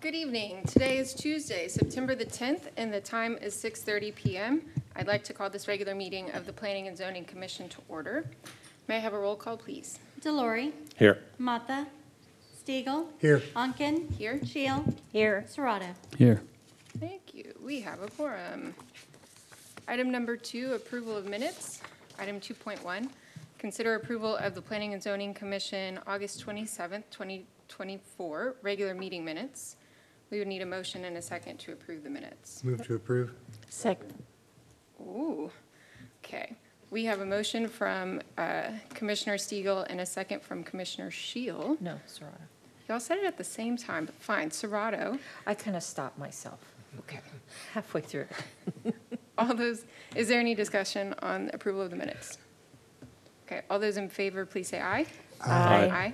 Good evening. Today is Tuesday, September the 10th, and the time is 6:30 p.m. I'd like to call this regular meeting of the Planning and Zoning Commission to order. May I have a roll call, please? Delory. Here. Mata. Stiegel. Here. Onken. Here. Shield. Here. Serrato. Here. Thank you. We have a quorum. Item number 2, approval of minutes. Item 2.1, consider approval of the Planning and Zoning Commission August 27th, 2024 regular meeting minutes. We would need a motion and a second to approve the minutes. Move to approve. Second. Ooh, okay. We have a motion from Commissioner Stiegel and a second from Commissioner Shield. No, Serrato. Y'all said it at the same time, but fine. Serrato. I kind of stopped myself. Okay. Halfway through it. All those, is there any discussion on approval of the minutes? Okay, all those in favor, please say aye. Aye. Aye.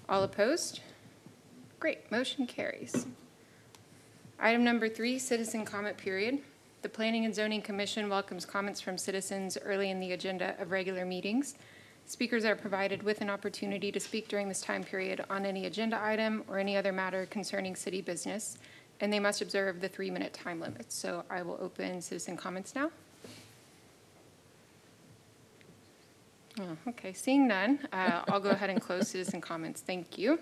All opposed? Great, motion carries. Item number 3, citizen comment period. The Planning and Zoning Commission welcomes comments from citizens early in the agenda of regular meetings. Speakers are provided with an opportunity to speak during this time period on any agenda item or any other matter concerning city business, and they must observe the 3-minute time limit. So I will open citizen comments now. Oh, okay, seeing none, I'll go ahead and close citizen comments. Thank you.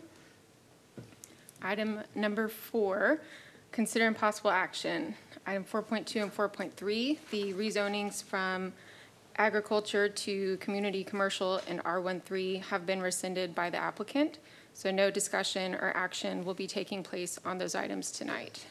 Item number 4, consider impossible action. Item 4.2 and 4.3, the rezonings from agriculture to community commercial and R13 have been rescinded by the applicant, so no discussion or action will be taking place on those items tonight.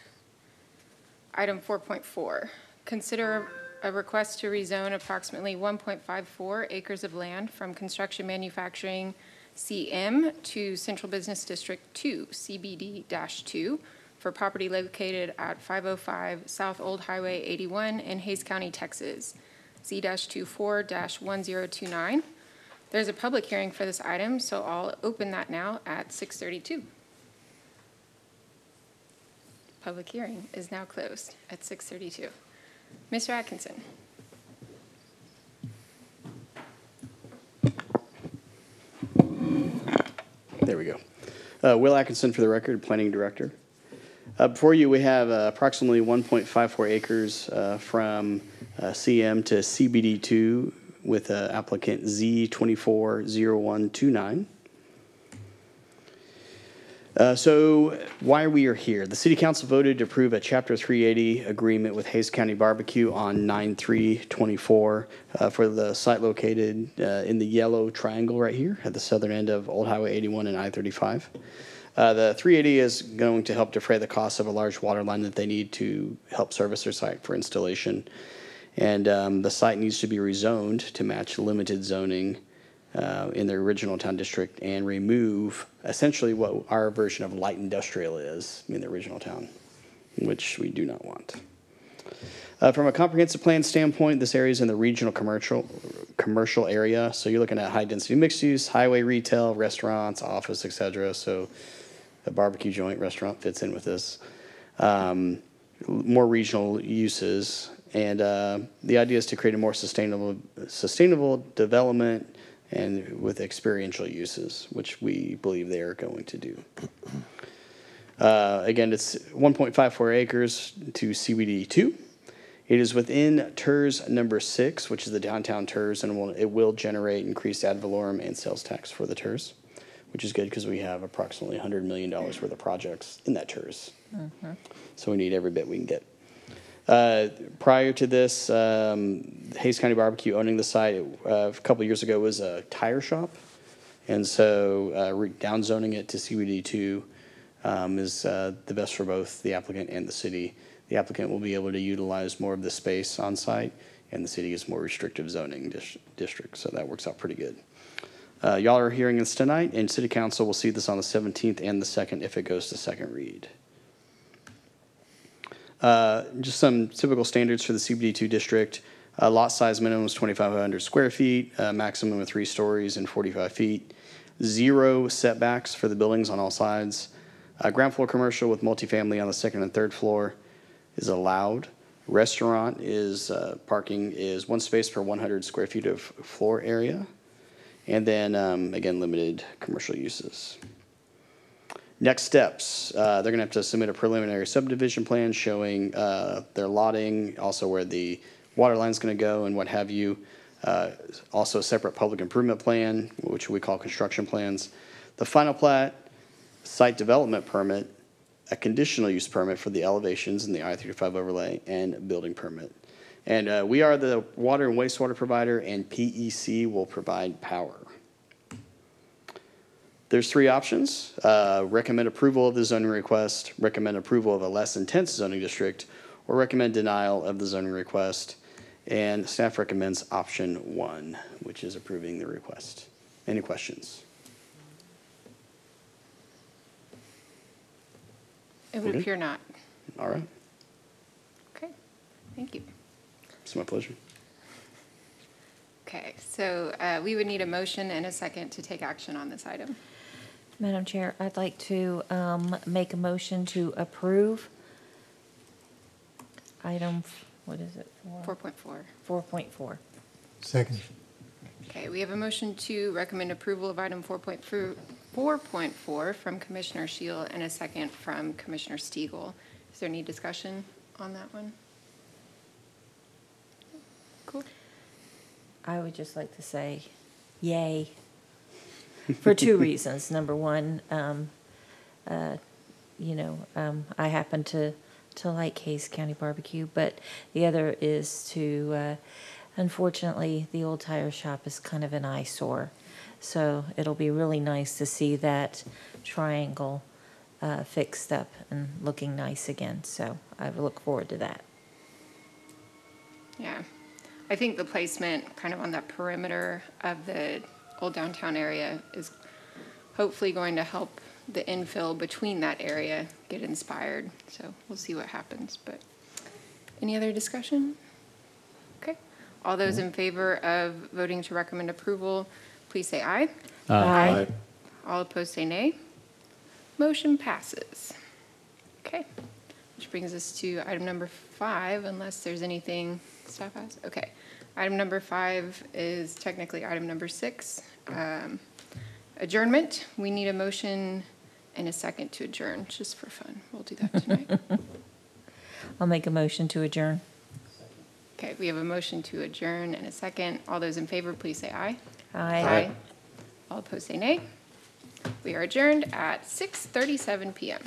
Item 4.4, consider a request to rezone approximately 1.54 acres of land from construction manufacturing CM to Central Business District-2 CBD-2 for property located at 505 South Old Highway 81 in Hays County, Texas, Z-24-1029. There's a public hearing for this item, so I'll open that now at 6:32. Public hearing is now closed at 6:32. Mr. Atkinson. There we go. Will Atkinson for the record, Planning Director. Before you, we have approximately 1.54 acres from CM to CBD-2 with applicant Z240129. So why we are here? The City Council voted to approve a Chapter 380 agreement with Hays County Barbecue on 9/3/24 for the site located in the yellow triangle right here at the southern end of Old Highway 81 and I-35. The 380 is going to help defray the cost of a large water line that they need to help service their site for installation. And the site needs to be rezoned to match limited zoning in the original town district and remove essentially what our version of light industrial is in the original town, which we do not want. From a comprehensive plan standpoint, this area is in the regional commercial area. So you're looking at high density mixed use, highway retail, restaurants, office, etc. So a barbecue joint restaurant fits in with this. More regional uses. And the idea is to create a more sustainable development and with experiential uses, which we believe they are going to do. Again, it's 1.54 acres to CBD-2. It is within TERS number 6, which is the downtown TERS, and it will generate increased ad valorem and sales tax for the TERS, which is good because we have approximately $100 million worth of projects in that TERS. Mm-hmm. So we need every bit we can get. Prior to this, Hays County Barbecue owning the site a couple years ago was a tire shop. And so downzoning it to CBD-2 is the best for both the applicant and the city. The applicant will be able to utilize more of the space on site, and the city is more restrictive zoning district. So that works out pretty good. Y'all are hearing this tonight, and City Council will see this on the 17th and the 2nd if it goes to second read. Just some typical standards for the CBD-2 district. Lot size minimum is 2,500 square feet, maximum of 3 stories and 45 feet. 0 setbacks for the buildings on all sides. Ground floor commercial with multifamily on the 2nd and 3rd floor is allowed. Restaurant is parking is 1 space per 100 square feet of floor area. And then, again, limited commercial uses. Next steps, they're going to have to submit a preliminary subdivision plan showing their lotting, also where the water line's going to go and what have you. Also a separate public improvement plan, which we call construction plans. The final plat, site development permit, a conditional use permit for the elevations in the I-35 overlay, and a building permit. And we are the water and wastewater provider, and PEC will provide power. There's three options. Recommend approval of the zoning request, recommend approval of a less intense zoning district, or recommend denial of the zoning request. And staff recommends option 1, which is approving the request. Any questions? It would appear not. All right. Okay, thank you. It's my pleasure. Okay, so we would need a motion and a second to take action on this item. Madam Chair, I'd like to make a motion to approve item, what is it? 4.4. 4.4. Second. Okay, we have a motion to recommend approval of item 4.4 from Commissioner Shield and a second from Commissioner Stiegel. Is there any discussion on that one? Cool. I would just like to say, yay, for two reasons. Number one, I happen to like Hayes County barbecue, but the other is to, unfortunately, the old tire shop is kind of an eyesore. So it'll be really nice to see that triangle fixed up and looking nice again. So I look forward to that. Yeah, I think the placement kind of on that perimeter of the old downtown area is hopefully going to help the infill between that area get inspired. So we'll see what happens. But any other discussion? Okay. All those in favor of voting to recommend approval, please say aye. Aye. All opposed say nay. Motion passes. Okay. Which brings us to item number 5, unless there's anything staff has. Okay. Item number 5 is technically item number 6. Adjournment. We need a motion and a second to adjourn, just for fun. We'll do that tonight. I'll make a motion to adjourn. Okay, we have a motion to adjourn and a second. All those in favor, please say aye. Aye. All opposed say nay. We are adjourned at 6:37 p.m.